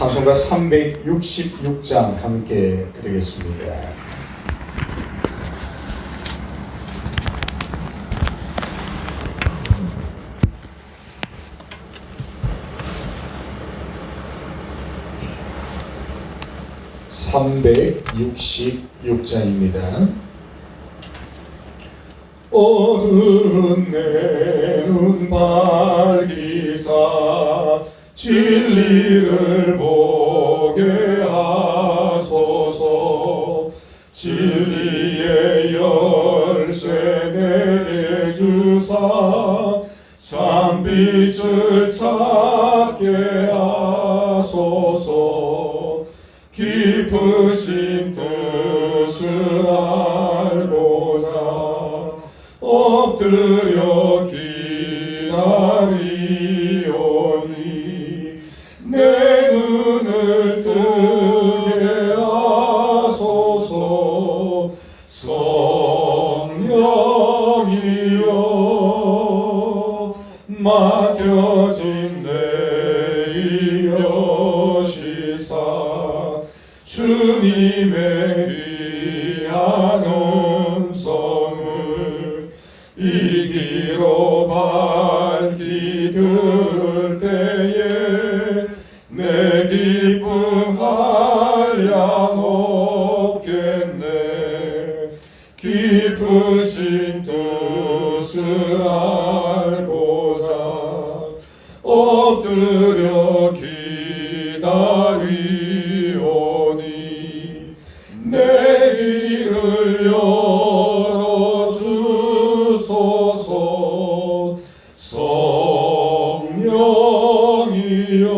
찬송가 366장 함께 드리겠습니다. (366장입니다) 어두운 내 눈 밝히사 진리를 보게 하소서. 진리의 열쇠 내게 주사 참빛을 찾게 하소서. 깊으신 뜻을 알고자 엎드려 기다리오니 내 눈을 뜨게 하소서. 성령이여 맡겨진 내 이여시사 주님의 귀한 음성을 이 귀로 밝히 들을 때에 내 기쁨 한량 없겠네. 깊으신 뜻을 알고자 엎드려 기다리오니 내 귀를 열어주소서. 성령이여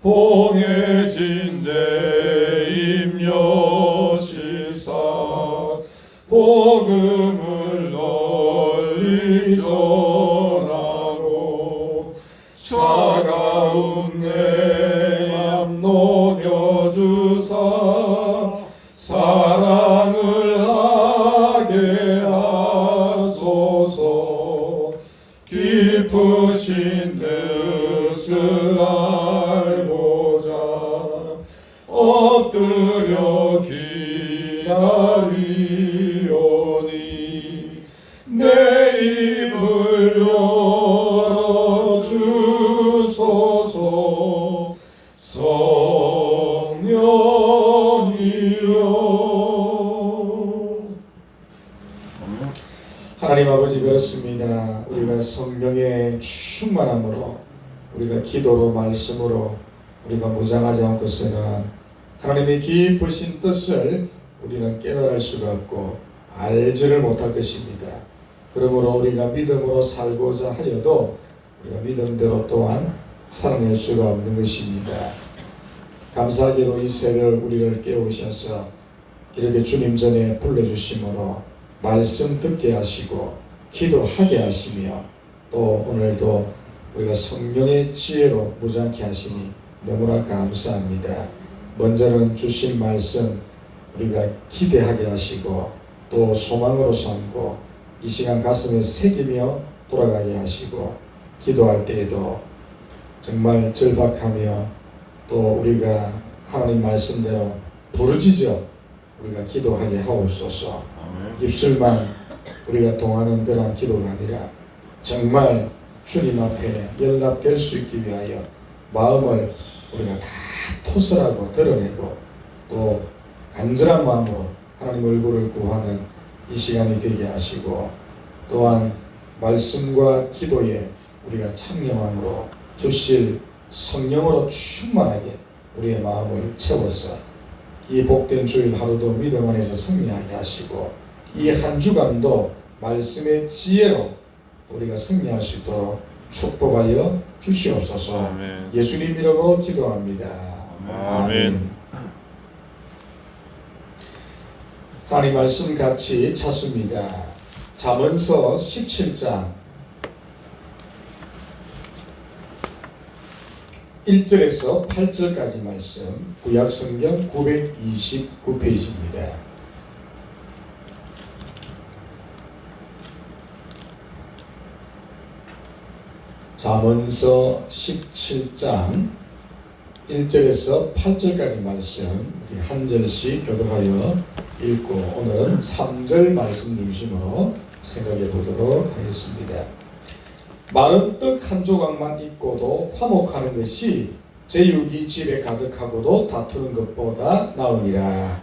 봉해진 내 임여시사 복음을 널리 전하고 차가운 내 맘 녹여주사 사랑을 하게 하소서. 깊으신 뜻을 알고자 엎드려 기다리오니 내 입을 열어주소서. 성령이여. 하나님 아버지, 그렇습니다. 우리가 성령의 충만함으로, 우리가 기도로 말씀으로 우리가 무장하지 않고서는 하나님의 깊으신 뜻을 우리는 깨달을 수가 없고 알지를 못할 것입니다. 그러므로 우리가 믿음으로 살고자 하여도 우리가 믿음대로 또한 살아낼 수가 없는 것입니다. 감사하게도 이 새벽 우리를 깨우셔서 이렇게 주님 전에 불러주심으로 말씀 듣게 하시고 기도하게 하시며 또 오늘도 우리가 성령의 지혜로 무장케 하시니 너무나 감사합니다. 먼저는 주신 말씀 우리가 기대하게 하시고 또 소망으로 삼고 이 시간 가슴에 새기며 돌아가게 하시고 기도할 때에도 정말 절박하며 또 우리가 하나님 말씀대로 부르짖어 우리가 기도하게 하옵소서. 입술만 우리가 동하는 그런 기도가 아니라 정말 주님 앞에 연락될 수 있기 위하여 마음을 우리가 다 토설하고 드러내고 또 간절한 마음으로 하나님 얼굴을 구하는 이 시간이 되게 하시고 또한 말씀과 기도에 우리가 청렴함으로 주실 성령으로 충만하게 우리의 마음을 채워서 이 복된 주일 하루도 믿음 안에서 승리하게 하시고 이 한 주간도 말씀의 지혜로 우리가 승리할 수 있도록 축복하여 주시옵소서. 아멘. 예수님 이름으로 기도합니다. 아멘. 하나님 말씀 같이 찾습니다. 잠언서 17장 1절에서 8절까지 말씀, 구약성경 929페이지입니다. 잠언서 17장 1절에서 8절까지 말씀 우리 한 절씩 교독하여 읽고 오늘은 3절 말씀 중심으로 생각해 보도록 하겠습니다. 마른 떡 한 조각만 있고도 화목하는 것이 제육이 집에 가득하고도 다투는 것보다 나으니라.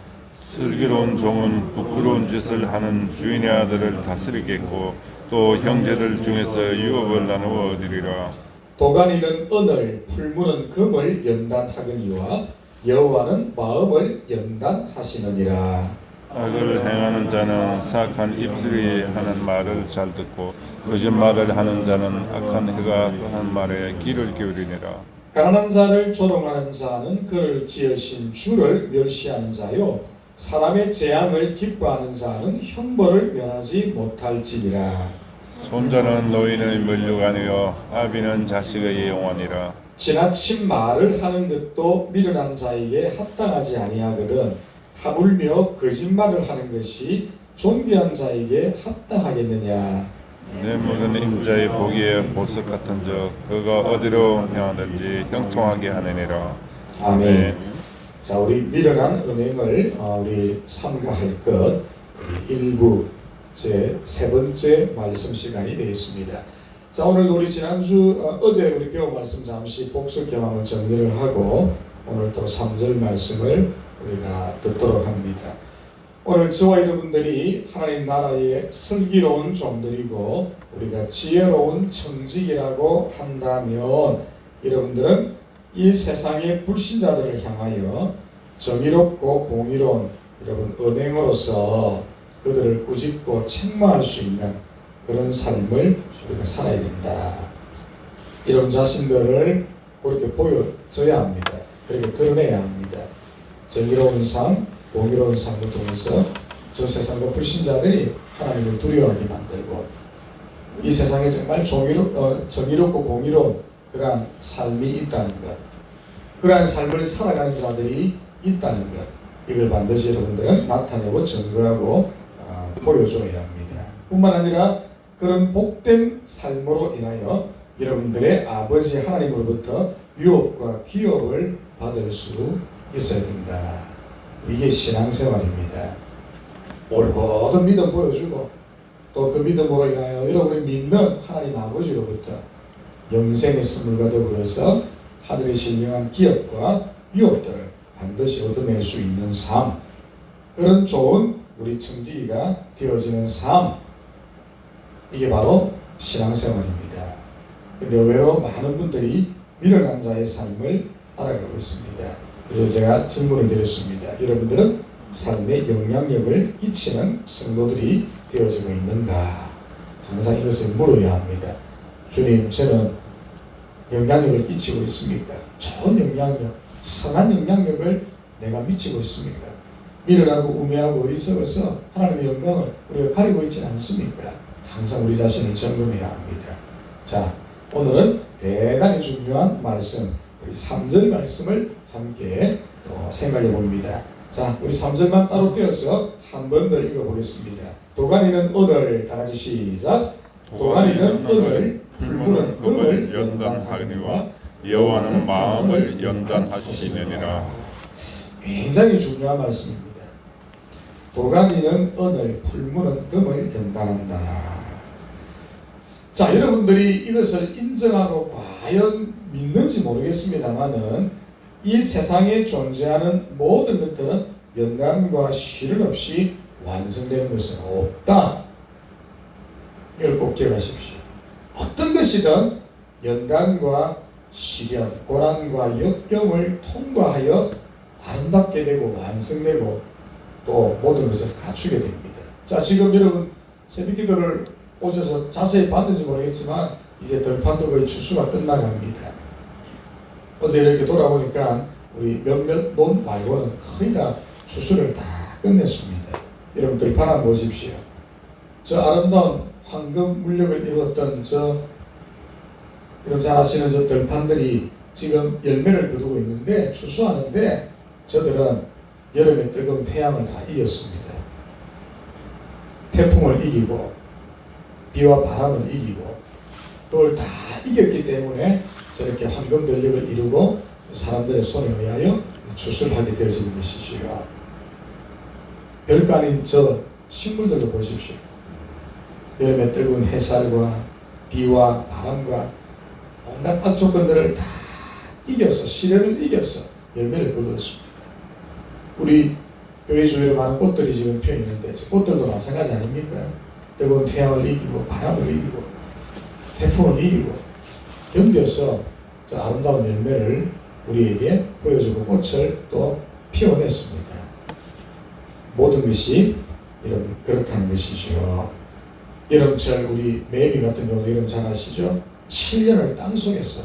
슬기로운 종은 부끄러운 짓을 하는 주인의 아들을 다스리겠고 또 형제들 중에서 유업을 나누어 얻으리라. 도가니는 은을 풀무는 금을 연단하거니와 여호와는 마음을 연단하시느니라. 악을 행하는 자는 사악한 입술이 하는 말을 잘 듣고 거짓말을 하는 자는 악한 해가 하는 말에 귀를 기울이니라. 가난한 자를 조롱하는 자는 그를 지으신 주를 멸시하는 자요 사람의 재앙을 기뻐하는 자는 형벌을 면하지 못할지니라. 손자는 노인의 면류관이요 아비는 자식의 영원이라. 지나친 말을 하는 것도 미련한 자에게 합당하지 아니하거든 하물며 거짓말을 하는 것이 존귀한 자에게 합당하겠느냐. 내 모든 임자의 보기에 보석 같은 적 그가 어디로 향하든지 형통하게 하느니라. 아멘. 자, 우리 미련한 은행을 우리 삼가할 것 우리 일부 제 세 번째 말씀 시간이 되겠습니다. 자, 오늘도 우리 지난주 어제 우리 배운 말씀 잠시 복습 겸 한번 정리를 하고 오늘 또 3절 말씀을 우리가 듣도록 합니다. 오늘 저와 여러분들이 하나님 나라의 슬기로운 종들이고 우리가 지혜로운 청직이라고 한다면 여러분들은 이 세상의 불신자들을 향하여 정의롭고 공의로운 여러분 은행으로서 그들을 꾸짖고 책망할 수 있는 그런 삶을 우리가 살아야 된다. 이런 자신들을 그렇게 보여줘야 합니다. 그렇게 드러내야 합니다. 정의로운 삶, 공의로운 삶을 통해서 저 세상의 불신자들이 하나님을 두려워하게 만들고 이 세상에 정말 정의롭고 공의로운 그러한 삶이 있다는 것, 그러한 삶을 살아가는 자들이 있다는 것, 이걸 반드시 여러분들은 나타내고 증거하고 보여줘야 합니다. 뿐만 아니라 그런 복된 삶으로 인하여 여러분들의 아버지 하나님으로부터 유업과 기업을 받을 수 있어야 된다. 이게 신앙생활입니다. 올곧은 믿음 보여주고 또 그 믿음으로 인하여 여러분이 믿는 하나님 아버지로부터 영생의 선물과 더불어서 하늘의 신령한 기업과 유업들을 반드시 얻어낼 수 있는 삶, 그런 좋은 우리 청지기가 되어지는 삶, 이게 바로 신앙생활입니다. 근데 의외로 많은 분들이 미련한 자의 삶을 알아가고 있습니다. 그래서 제가 질문을 드렸습니다. 여러분들은 삶에 영향력을 끼치는 성도들이 되어지고 있는가? 항상 이것을 물어야 합니다. 주님, 저는 영향력을 끼치고 있습니까? 좋은 영향력, 선한 영향력을 내가 미치고 있습니까? 미련하고 우매하고 어리석어서 하나님의 영광을 우리가 가리고 있지는 않습니까? 항상 우리 자신을 점검해야 합니다. 자, 오늘은 대단히 중요한 말씀, 우리 3절 말씀을 함께 또 생각해 봅니다. 자, 우리 3절만 따로 떼어서 한 번 더 읽어보겠습니다. 도가니는 은을, 다 같이 시작. 도가니는 은을, 풀무는 금을 연단하거니와 여호와는 마음을 연단하시느니라. 굉장히 중요한 말씀입니다. 도가니는 은을, 풀무는 금을 연단한다. 자, 여러분들이 이것을 인정하고 과연 믿는지 모르겠습니다만은 이 세상에 존재하는 모든 것들은 연단과 시련 없이 완성되는 것은 없다. 이걸 꼭 기억하십시오. 어떤 것이든 연단과 시련, 고난과 역경을 통과하여 아름답게 되고 완성되고 또 모든 것을 갖추게 됩니다. 자, 지금 여러분 새벽기도를 오셔서 자세히 봤는지 모르겠지만 이제 들판도 거의 추수가 끝나갑니다. 어제 이렇게 돌아보니까 우리 몇몇 논 말고는 거의 다 추수를 다 끝냈습니다. 여러분 들판 한번 보십시오. 저 아름다운 황금 물력을 이루었던 여러분 잘 아시는 저 들판들이 지금 열매를 거두고 있는데 추수하는데 저들은 여름의 뜨거운 태양을 다 이겼습니다. 태풍을 이기고 비와 바람을 이기고 그걸 다 이겼기 때문에 저렇게 황금 들력을 이루고 사람들의 손에 의하여 추출하게 되어지는 것이지요. 별거 아닌 저 식물들도 보십시오. 여름에 뜨거운 햇살과 비와 바람과 온갖 악조건들을 다 이겨서, 시련을 이겨서 열매를 거두었습니다. 우리 교회 주위에 많은 꽃들이 지금 피어 있는데 저 꽃들도 마찬가지 아닙니까? 뜨거운 태양을 이기고 바람을 이기고 태풍을 이기고 견뎌서 저 아름다운 열매를 우리에게 보여주고 꽃을 또 피워냈습니다. 모든 것이 여러분 그렇다는 것이죠. 여름철 우리 매미 같은 경우도 여러분 잘 아시죠? 7년을 땅속에서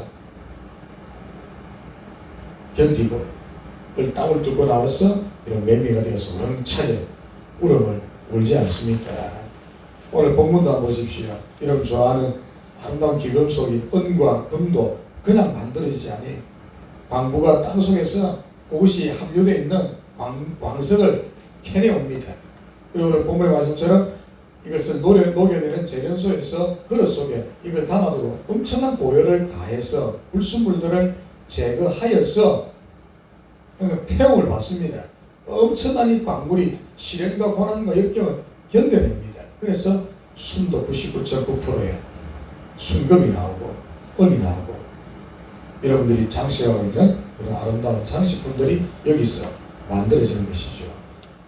견디고 그 땅을 뚫고 나와서 이런 매미가 되어서 우렁차게 울음을 울지 않습니까? 오늘 본문도 한번 보십시오. 여러분 좋아하는 아름다운 기금속인 은과 금도 그냥 만들어지지 않아요. 광부가 땅속에서 그것이 함유되어 있는 광석을 캐내옵니다. 그리고 오늘 본문의 말씀처럼 이것을 녹여내는 재련소에서 그릇 속에 이걸 담아두고 엄청난 고열을 가해서 불순물들을 제거하여서 태움을 받습니다. 엄청난 이 광물이 시련과 고난과 역경을 견뎌냅니다. 그래서 순도 99.9%에 순금이 나오고 은이 나오고 여러분들이 장식하고 있는 그런 아름다운 장식품들이 여기서 만들어지는 것이죠.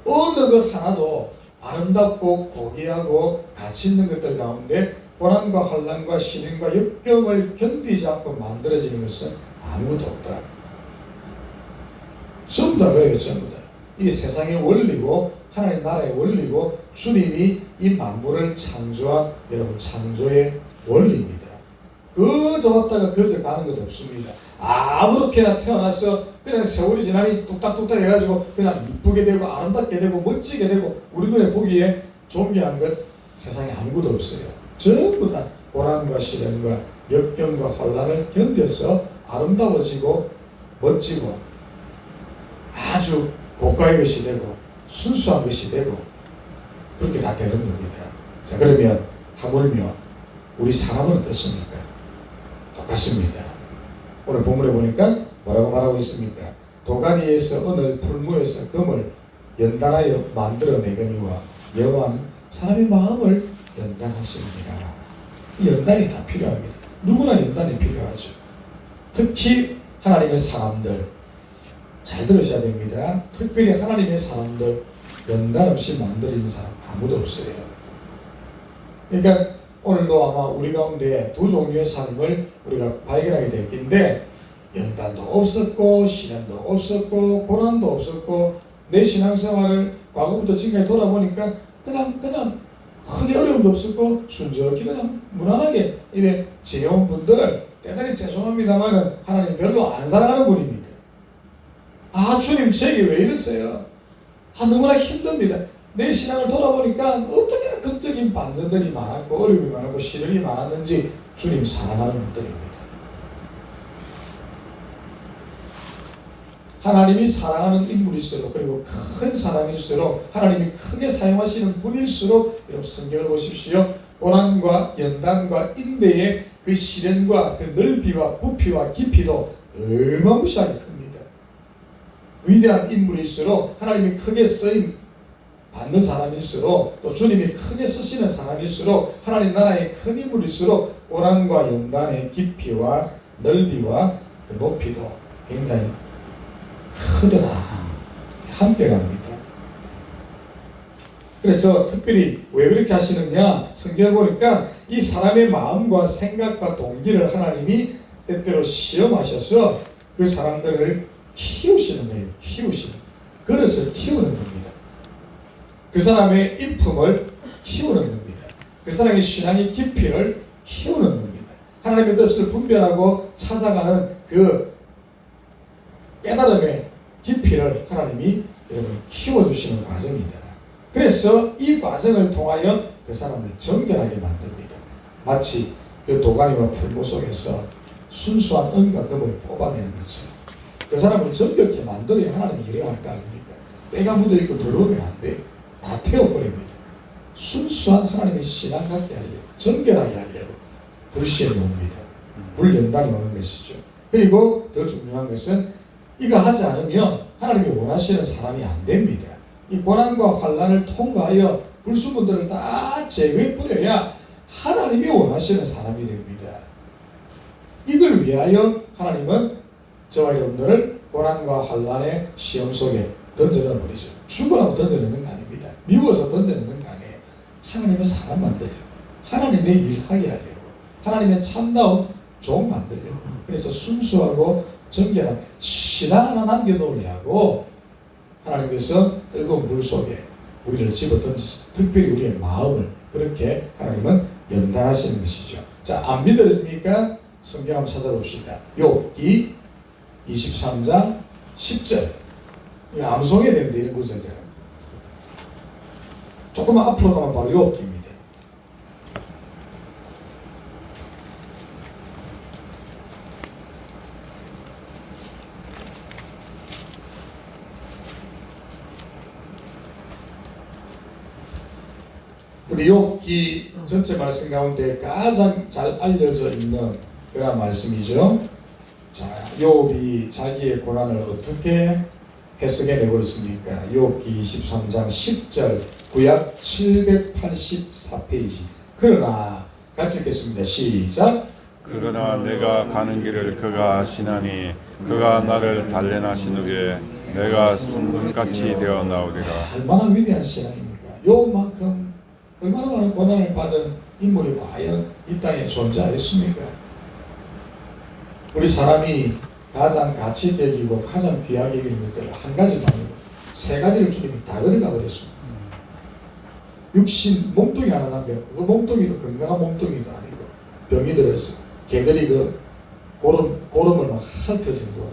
어느 것 하나도 아름답고 고귀하고 가치 있는 것들 가운데 고난과 환난과 시련과 역경을 견디지 않고 만들어지는 것은 아무것도 없다. 전부 다 그래요. 전부 다. 이게 세상의 원리고 하나님 나라의 원리고 주님이 이 만물을 창조한 여러분 창조의 원리입니다. 그저 왔다가 그저 가는 것 없습니다. 아무렇게나 태어나서 그냥 세월이 지나니 뚝딱뚝딱 해가지고 그냥 이쁘게 되고 아름답게 되고 멋지게 되고 우리 눈에 보기에 존귀한 것 세상에 아무것도 없어요. 전부 다 고난과 시련과 역경과 혼란을 견뎌서 아름다워지고 멋지고 아주 고가의 것이 되고 순수한 것이 되고 그렇게 다 되는 겁니다. 자, 그러면 하물며 우리 사람은 어떻습니까? 똑같습니다. 오늘 본문에 보니까 뭐라고 말하고 있습니까? 도가니에서 은을 풀무에서 금을 연단하여 만들어내거니와 여호와는 사람의 마음을 연단하시느니라. 연단이 다 필요합니다. 누구나 연단이 필요하죠. 특히 하나님의 사람들 잘 들으셔야 됩니다. 특별히 하나님의 사람들 연단 없이 만들어진 사람 아무도 없어요. 그러니까 오늘도 아마 우리 가운데 두 종류의 삶을 우리가 발견하게 될 텐데 연단도 없었고 시련도 없었고 고난도 없었고 내 신앙생활을 과거부터 지금까지 돌아보니까 그냥 크게 어려움도 없었고 순조롭게 그냥 무난하게 이래 지내온 분들 대단히 죄송합니다만 하나님 별로 안 사랑하는 분입니다. 아 주님 저에게 왜 이러세요? 아 너무나 힘듭니다. 내 신앙을 돌아보니까 어떻게 극적인 반전들이 많았고 어려움이 많았고 시련이 많았는지 주님 사랑하는 분들입니다. 하나님이 사랑하는 인물일수록 그리고 큰 사람일수록 하나님이 크게 사용하시는 분일수록 여러분 성경을 보십시오. 고난과 연단과 인내의 그 시련과 그 넓이와 부피와 깊이도 어마무시하게 큽니다. 위대한 인물일수록 하나님이 크게 쓰임 받는 사람일수록 또 주님이 크게 쓰시는 사람일수록 하나님 나라의 큰 인물일수록 고난과 연단의 깊이와 넓이와 그 높이도 굉장히 크더라. 함께 갑니다. 그래서 특별히 왜 그렇게 하시느냐 성경을 보니까 이 사람의 마음과 생각과 동기를 하나님이 때때로 시험하셔서 그 사람들을 키우시는 거예요. 키우시는 그릇을 키우는 겁니다. 그 사람의 인품을 키우는 겁니다. 그 사람의 신앙의 깊이를 키우는 겁니다. 하나님의 뜻을 분별하고 찾아가는 그 깨달음의 깊이를 하나님이 여러분 키워주시는 과정이다. 그래서 이 과정을 통하여 그 사람을 정결하게 만듭니다. 마치 그 도가니와 풀무 속에서 순수한 은과 금을 뽑아내는 것처럼 그 사람을 정결케 만들어야 하나님이 일을 할 거 아닙니까? 때가 묻어있고 더러우면 안 돼요. 다 태워버립니다. 순수한 하나님의 신앙 갖게 하려고 정결하게 하려고 불시험이 옵니다. 불연단이 오는 것이죠. 그리고 더 중요한 것은 이거 하지 않으면 하나님이 원하시는 사람이 안 됩니다. 이 고난과 환난을 통과하여 불순물들을 다 제거해 버려야 하나님이 원하시는 사람이 됩니다. 이걸 위하여 하나님은 저와 여러분들을 고난과 환난의 시험 속에 던져넣어 버리죠. 죽으라고 던져넣는 거 아닙니다. 미워서 던져넣는 거 아니에요. 하나님의 사람 만들려고, 하나님의 일하게 하려고, 하나님의 참다운 종 만들려고. 그래서 순수하고 정결한 신앙 하나 남겨놓으려고 하나님께서 뜨거운 불 속에 우리를 집어던지죠. 특별히 우리의 마음을 그렇게 하나님은 연단하시는 것이죠. 자, 안 믿어집니까? 성경 한번 찾아봅시다. 욥기 23장 10절. 암송해야 되는데 이런 구절들은. 조금만 앞으로 가면 바로 욥기입니다. 우리 욥기 전체 말씀 가운데 가장 잘 알려져 있는 그런 말씀이죠. 자, 욥이 자기의 고난을 어떻게 해석해내고 있습니까? 욥기 23장 10절, 구약 784페이지. 그러나 같이 읽겠습니다. 시작. 그러나 내가 가는 길을 그가 아시나니 그가 나를 단련하신 후에 내가 순금같이 되어 나오리라. 얼마나 위대한 신앙입니까? 욥만큼 얼마나 많은 고난을 받은 인물이 과연 이 땅에 존재하였습니까? 우리 사람이 가장 가치 있게 여기고 가장 귀하게 여기는 것들을 한 가지도 아니고 세 가지를 주님이 다 얻어가 버렸습니다. 육신 몸뚱이 하나 남겨놓고 그 몸뚱이도 건강한 몸뚱이도 아니고 병이 들어서 개들이 그 고름을 막 핥을 정도로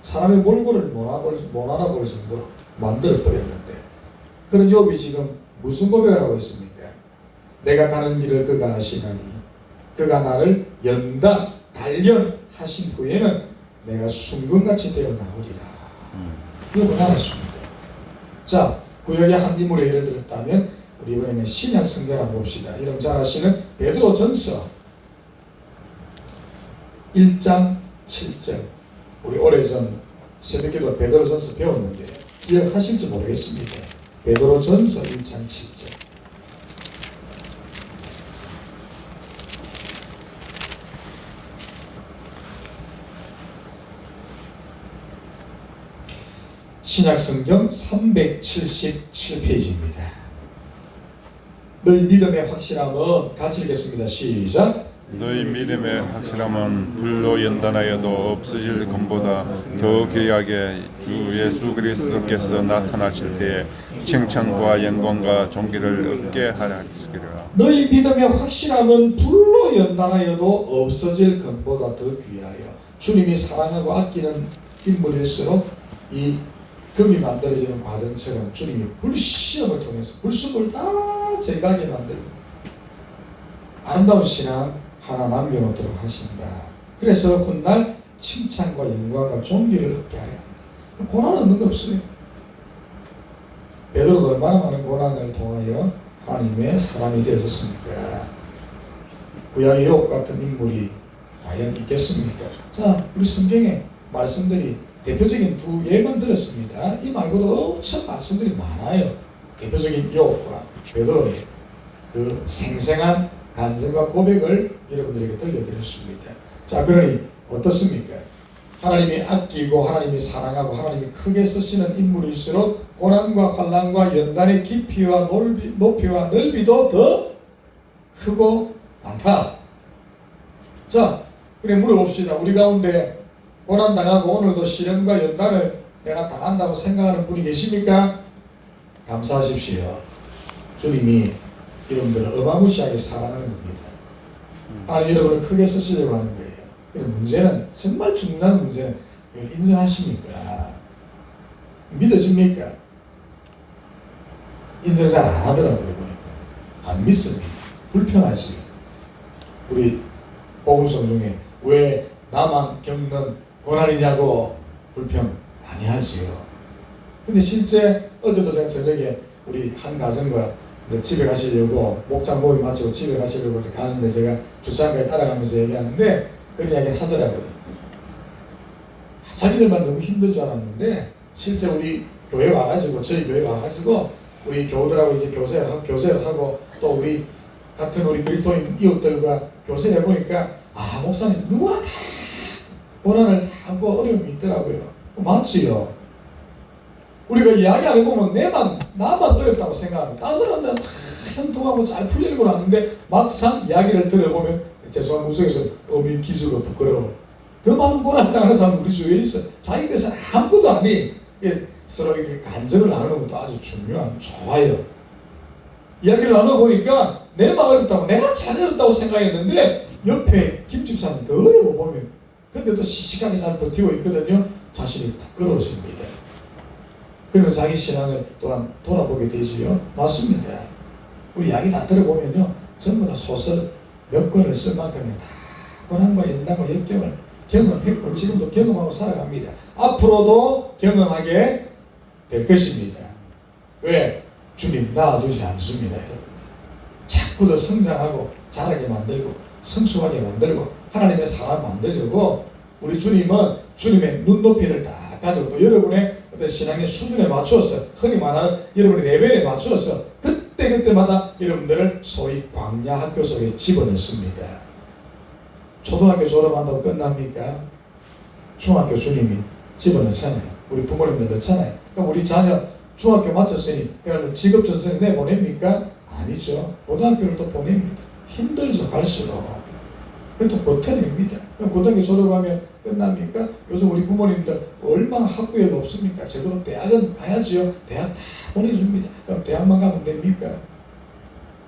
사람의 몰골을 못 알아볼 정도로 만들어 버렸는데, 그런 욥이 지금 무슨 고백을 하고 있습니까? 내가 가는 길을 그가 아시나니 그가 나를 연단 단련하신 후에는 내가 순금같이 되어 나오리라. 욥은 알았습니다. 자, 구약의 한 인물의 예를 들었다면 우리 이번에는 신약 성경을 한번 봅시다. 여러분 잘 아시는 베드로전서 1장 7절. 우리 오래전 새벽기도 베드로전서 배웠는데 기억하실지 모르겠습니다. 베드로전서 1장 7절. 신약성경 377페이지입니다. 너희 믿음의 확실함은 같이 읽겠습니다. 시작. 너희 믿음의 확실함은 불로 연단하여도 없어질 것보다 더 귀하게 주 예수 그리스도께서 나타나실 때에 칭찬과 영광과 존귀를 얻게 하시리라. 너희 믿음의 확실함은 불로 연단하여도 없어질 것보다 더 귀하여. 주님이 사랑하고 아끼는 인물일수록 이 금이 만들어지는 과정처럼 주님이 불시험을 통해서 불순물을 다 제거하게 만들고 아름다운 신앙 하나 남겨놓도록 하신다. 그래서 훗날 칭찬과 영광과 존귀를 얻게 하려 한다. 고난 없는 거 없어요. 베드로도 얼마나 많은 고난을 통하여 하나님의 사람이 되었습니까? 구약의 욥 같은 인물이 과연 있겠습니까? 자, 우리 성경의 말씀들이 대표적인 두 예만 들었습니다. 이 말고도 엄청 말씀들이 많아요. 대표적인 욥과 베드로의 그 생생한 간증과 고백을 여러분들에게 들려드렸습니다. 자, 그러니 어떻습니까? 하나님이 아끼고 하나님이 사랑하고 하나님이 크게 쓰시는 인물일수록 고난과 환난과 연단의 깊이와 높이와 넓이도 더 크고 많다. 자, 그래 물어봅시다. 우리 가운데 고난당하고 오늘도 시련과 연단을 내가 당한다고 생각하는 분이 계십니까? 감사하십시오. 주님이 여러분들을 어마무시하게 사랑하는 겁니다. 하나님 여러분을 크게 쓰시려고 하는 거예요. 근데 문제는, 정말 중요한 문제는 이걸 인정하십니까? 믿어집니까? 인정 잘 안 하더라고요. 보니까 안 믿습니다. 불편하지. 우리 복음성 중에 왜 나만 겪는 고난이냐고 불평 많이 하지요. 근데 실제 어제도 제가 저녁에 우리 한 가정과 이제 집에 가시려고 목장 모임 마치고 집에 가시려고 이렇게 가는데 제가 주차장까지 따라가면서 얘기하는데 그런 이야기 하더라고요. 자기들만 너무 힘든 줄 알았는데 실제 우리 교회 와가지고 저희 교회 와가지고 우리 교우들하고 이제 교세를 하고 또 우리 같은 우리 그리스도인 이웃들과 교세를 해보니까 목사님 누구나 다 고난을 하고 어려움이 있더라고요. 맞지요. 우리가 이야기하는 거 보면 나만 어렵다고 생각하는 다른 사람들은 다 형통하고 잘 풀리는 걸 아는데 막상 이야기를 들어보면 죄송한 무속에서 어미 기수가 부끄러워. 더 많은 고난 당하는 사람 우리 주위에 있어. 자기 것은 아무것도 아니. 서로 이렇게 간증을 나누는 것도 아주 좋아요. 이야기를 나눠보니까 내가 어렵다고 내가 잘 어렵다고 생각했는데 옆에 김집사는 더 어려워 보면 근데도 시시하게 잘 버티고 있거든요. 자신이 부끄러워집니다. 그러면 자기 신앙을 또한 돌아보게 되지요. 맞습니다. 우리 이야기 다 들어보면요 전부 다 소설 몇 권을 쓴 만큼은 다 고난과 연단과 역경을 경험했고 지금도 경험하고 살아갑니다. 앞으로도 경험하게 될 것입니다. 왜? 주님 놔두지 않습니다. 여러분. 자꾸 더 성장하고 자라게 만들고 성숙하게 만들고 하나님의 사람 만들려고 우리 주님은 주님의 눈높이를 다 가지고 또 여러분의 어떤 신앙의 수준에 맞추어서 흔히 말하는 여러분의 레벨에 맞추어서 그때마다 여러분들을 소위 광야 학교 속에 집어넣습니다. 초등학교 졸업한다고 끝납니까? 중학교 주님이 집어넣잖아요. 우리 부모님들 넣잖아요. 그럼 우리 자녀 중학교 마쳤으니 그러면 직업 전선에 내보냅니까? 아니죠. 고등학교를 또 보냅니다. 힘들죠. 갈수록. 그래도 버텨냅니다. 그럼 고등학교 졸업하면 끝납니까? 요즘 우리 부모님들 얼마나 학구열 없습니까? 적어도 대학은 가야지요. 대학 다 보내줍니다. 그럼 대학만 가면 됩니까?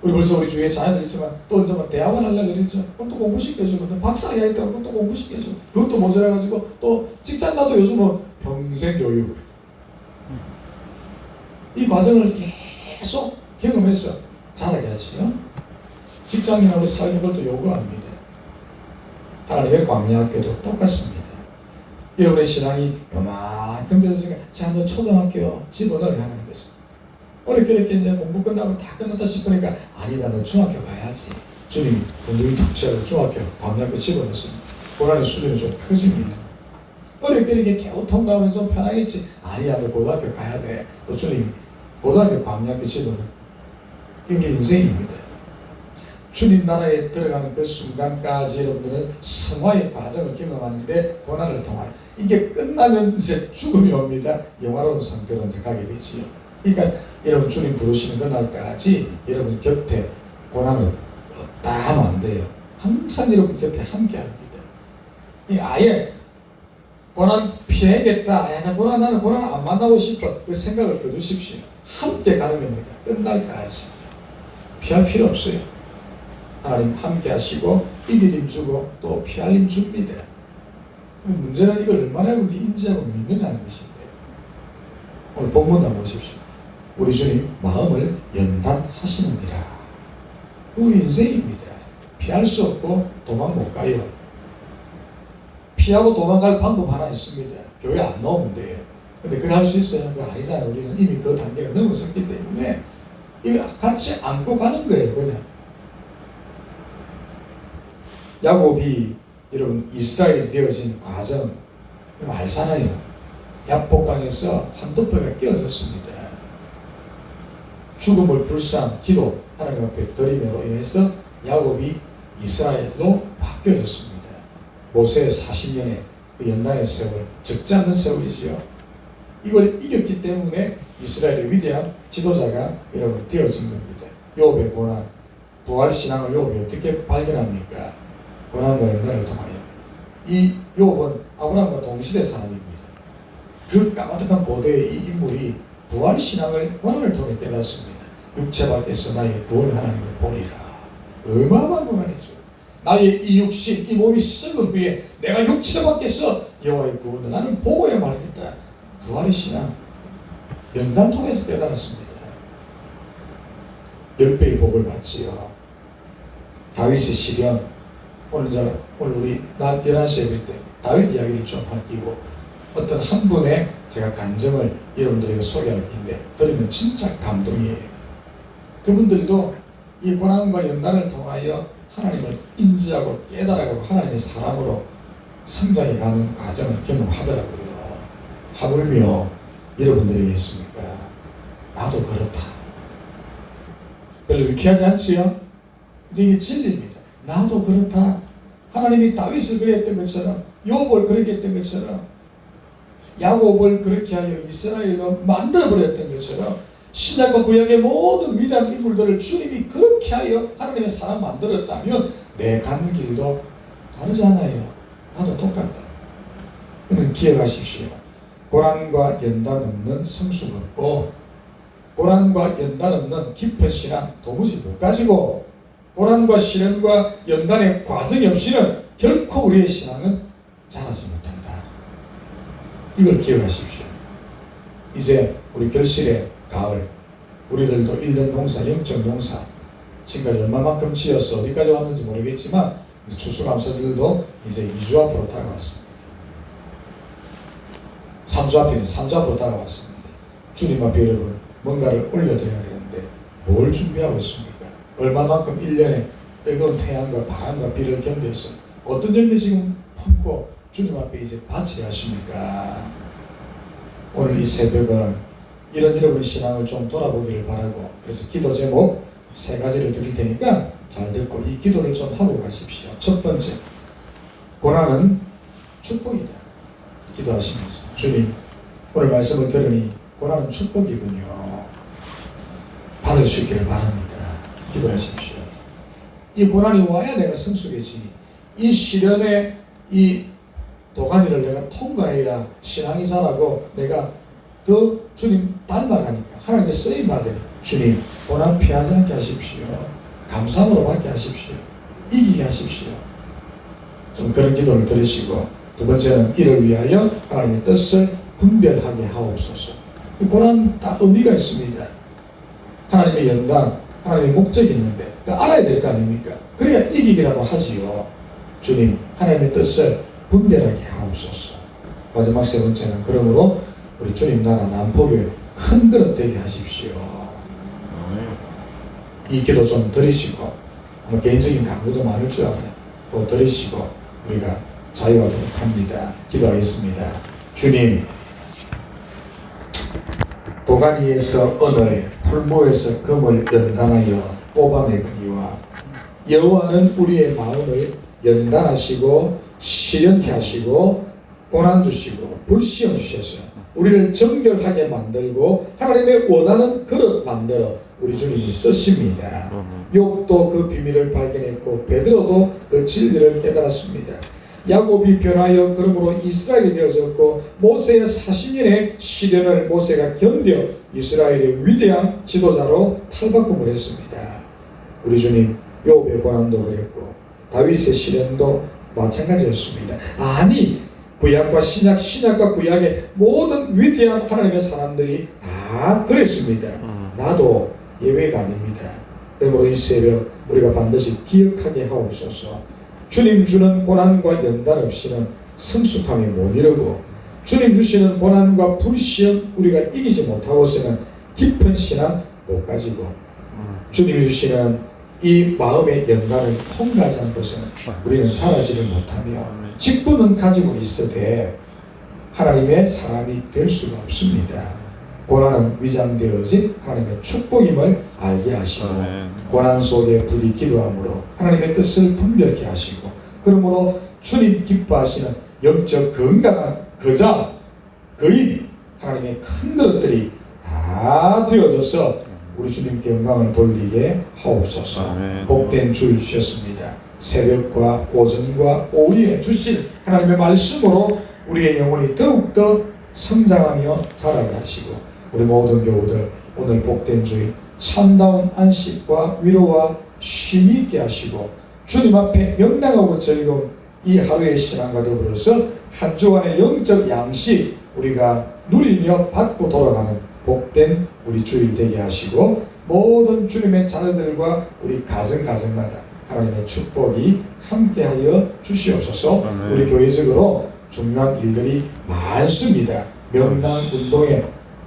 우리 벌써 우리 주위에 자녀들 있지만 또 언제만 대학원 하려고 그러죠. 그럼 또 공부시켜주고 박사 이하 있다고 또 공부시켜주고 그것도 모자라가지고 또 직장 가도 요즘은 평생 교육 이 과정을 계속 경험해서 자라게 하지요. 직장이나 우리 사회들도 요구합니다. 하나님의 광야학교도 똑같습니다. 여러분의 신앙이 요만큼 되었으니까 자, 너 초등학교 집어넣으려 하는 것은 어렵게 이제 공부 끝나고 다 끝났다 싶으니까 아니다 너 중학교 가야지. 주님 분명히 툭 쳐서 중학교 광야학교 집어넣습니다. 고난의 수준이 좀 커집니다. 어렵게 이렇게 겨우 통과하면서 편하겠지. 아니야 너 고등학교 가야 돼. 또 주님 고등학교 광야학교 집어넣어. 이게 우리 인생입니다. 주님 나라에 들어가는 그 순간까지 여러분들은 성화의 과정을 경험하는데 고난을 통하여 이게 끝나면 이제 죽음이 옵니다. 영화로운 성격으로 이제 가게 되지요. 그러니까 여러분 주님 부르시는 그날까지 여러분 곁에 고난은 없다 하면 안 돼요. 항상 여러분 곁에 함께 합니다. 아예 고난 피해야겠다. 나는 고난 안 만나고 싶어. 그 생각을 거두십시오. 함께 가는 겁니다. 끝날까지. 피할 필요 없어요. 하나님 함께 하시고 이길 힘 주고 또 피할 힘 줍니다. 문제는 이걸 얼마나 우리 인지하고 믿느냐는 것인데 오늘 본문을 보십시오. 우리 주님 마음을 연단하시느니라. 우리 인생입니다. 피할 수 없고 도망 못 가요. 피하고 도망갈 방법 하나 있습니다. 교회 안 나오면 돼요. 근데 그걸 할 수 있어요? 그거 아니잖아요. 우리는 이미 그 단계를 넘어섰기 때문에 이거 같이 안고 가는 거예요. 그냥 야곱이 여러분 이스라엘이 되어진 과정 알잖아요. 야복강에서 환도뼈가 끼어졌습니다. 죽음을 불사한 기도 하나님 앞에 드림으로 인해서 야곱이 이스라엘로 바뀌어졌습니다. 모세의 40년의 그 연단의 세월 적지 않는 세월이지요. 이걸 이겼기 때문에 이스라엘의 위대한 지도자가 여러분 되어진 겁니다. 욥의 고난, 부활신앙을 욥이 어떻게 발견합니까? 고난과 연단을 통하여. 이 욥은 아브라함과 동시대 사람입니다. 그 까마득한 고대의 이 인물이 부활신앙을 고난을 통해 깨닫습니다. 육체 밖에서 나의 구원 하나님을 보리라. 어마어마한 고난이죠. 나의 이 육신, 이 몸이 썩은 후에 내가 육체 밖에서 여호와의 구원을 나는 보고야 말겠다. 부활의 신앙, 연단 통해서 깨달았습니다. 10배의 복을 받지요. 다윗의 시련, 오늘 우리 낮 11시에 뵐 때 다윗 이야기를 좀 밝히고 어떤 한 분의 제가 간증을 여러분들에게 소개할 텐데 들으면 진짜 감동이에요. 그분들도 이 고난과 연단을 통하여 하나님을 인지하고 깨달아가고 하나님의 사람으로 성장해 가는 과정을 경험하더라고요. 하물며 여러분들에게 있습니까? 나도 그렇다. 별로 유쾌하지 않지요? 이게 진리입니다. 나도 그렇다. 하나님이 다윗을 그랬던 것처럼, 욥을 그렇게 했던 것처럼, 야곱을 그렇게 하여 이스라엘로 만들어버렸던 것처럼, 신약과 구약의 모든 위대한 인물들을 주님이 그렇게 하여 하나님의 사람 만들었다면 내 가는 길도 다르잖아요. 나도 똑같다. 여러분 기억하십시오. 고난과 연단 없는 성수가 없고, 고난과 연단 없는 깊은 신앙 도무지 못 가지고, 고난과 시련과 연단의 과정이 없이는 결코 우리의 신앙은 자라지 못한다. 이걸 기억하십시오. 이제 우리 결실의 가을, 우리들도 1년 농사, 영적 농사 지금까지 얼마만큼 지어서 어디까지 왔는지 모르겠지만 추수감사절도 이제 2주 앞으로 다가왔습니다. 3주 앞이네. 3주 앞으로 다가왔습니다. 주님 앞에 여러분 뭔가를 올려드려야 되는데 뭘 준비하고 있습니까? 얼마만큼 1년에 뜨거운 태양과 바람과 비를 견뎌서 어떤 열매 지금 품고 주님 앞에 이제 바치려 하십니까? 오늘 이 새벽은 이런 여러분의 신앙을 좀 돌아보기를 바라고, 그래서 기도 제목 3가지를 드릴 테니까 잘 듣고 이 기도를 좀 하고 가십시오. 첫 번째, 고난은 축복이다. 기도하시면서 주님, 오늘 말씀을 들으니 고난은 축복이군요. 받을 수 있기를 바랍니다. 기도하십시오. 이 고난이 와야 내가 성숙해지니, 이 시련의 이 도가니를 내가 통과해야 신앙이 자라고 내가 더 주님 닮아가니까 하나님의 쓰임 받으니 주님 고난 피하지 않게 하십시오. 감사함으로 받게 하십시오. 이기게 하십시오. 좀 그런 기도를 들으시고, 두 번째는 이를 위하여 하나님의 뜻을 분별하게 하옵소서. 이 고난 다 의미가 있습니다. 하나님의 연단, 하나님의 목적이 있는데 알아야 될 거 아닙니까? 그래야 이기기라도 하지요. 주님 하나님의 뜻을 분별하게 하옵소서. 마지막 3번째는 그러므로 우리 주님 나라 남포교회 큰 그릇 되게 하십시오. 이 기도 좀 들으시고, 아마 개인적인 강구도 많을 줄 알아요. 또 들으시고 우리가 자유하도록 합니다. 기도하겠습니다. 주님, 도가니에서 은을, 풀무에서 금을 연단하여 뽑아내거니와 여호와는 우리의 마음을 연단하시고 시련케 하시고 고난 주시고 불시험 주셔서 우리를 정결하게 만들고 하나님의 원하는 그릇 만들어 우리 주님이 쓰십니다. 욥도 그 비밀을 발견했고 베드로도 그 진리를 깨달았습니다. 야곱이 변하여 그러므로 이스라엘이 되어졌고, 모세의 40년의 시련을 모세가 견뎌 이스라엘의 위대한 지도자로 탈바꿈을 했습니다. 우리 주님 욥의 고난도 그랬고 다윗의 시련도 마찬가지였습니다. 아니, 구약과 신약, 신약과 구약의 모든 위대한 하나님의 사람들이 다 그랬습니다. 나도 예외가 아닙니다. 그러므로 이 새벽 우리가 반드시 기억하게 하옵소서. 주님 주는 고난과 연단 없이는 성숙함이 못 이루고, 주님 주시는 고난과 불시험 우리가 이기지 못하고서는 깊은 신앙 못 가지고, 주님 주시는 이 마음의 연단을 통과하지 않고서는 우리는 자라지를 못하며 직분은 가지고 있어도 하나님의 사람이 될 수가 없습니다. 고난은 위장되어진 하나님의 축복임을 알게 하시고, 고난 속에 부디 기도함으로 하나님의 뜻을 분별케 하시고, 그러므로 주님 기뻐하시는 영적 건강한 거자, 거인, 하나님의 큰 그릇들이 다 되어져서 우리 주님께 영광을 돌리게 하옵소서. 복된 주를 주셨습니다. 새벽과 오전과 오후에 주실 하나님의 말씀으로 우리의 영혼이 더욱더 성장하며 자라게 하시고, 우리 모든 교우들 오늘 복된 주의 참다운 안식과 위로와 쉼이 있게 하시고, 주님 앞에 명랑하고 즐거운 이 하루의 신앙과 더불어서 한 주간의 영적 양식 우리가 누리며 받고 돌아가는 복된 우리 주일 되게 하시고, 모든 주님의 자녀들과 우리 가정마다 하나님의 축복이 함께하여 주시옵소서. 우리 교회적으로 중요한 일들이 많습니다. 명랑 운동회,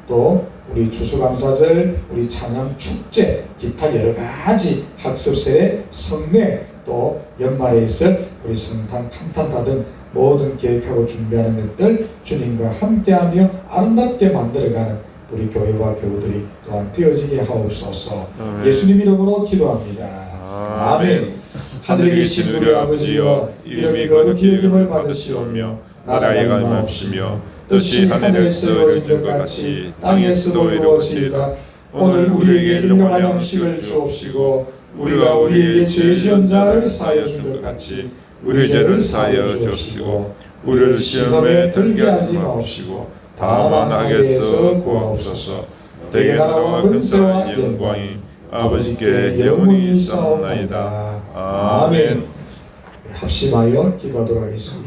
또 우리 추수감사절, 우리 찬양 축제, 기타 여러 가지 학습세, 성례, 또 연말에 있을 우리 성탄, 탕탄타 등 모든 계획하고 준비하는 것들 주님과 함께하며 아름답게 만들어가는 우리 교회와 교우들이 또한 되어지게 하옵소서. 예수님 이름으로 기도합니다. 아멘. 하늘에 계신 우리 아버지여, 이름이 거룩히 여김을 받으시오며 나라가 임하옵시며 뜻이 하늘에서 이루어진 것 같이 땅에서도 이루어지이다. 오늘 우리에게 일용할 양식을 주옵시고 우리가 우리에게 죄 지은 자를 사하여 준 것 같이 우리 죄를 사하여 주옵시고 우리를 시험에 들게 하지 마옵시고 다만 악에서 구하옵소서. 대개 나라와 권세와 영광이 아버지께 영원히 있사옵나이다. 아멘. 합심하여 기도하도록 하겠습니다.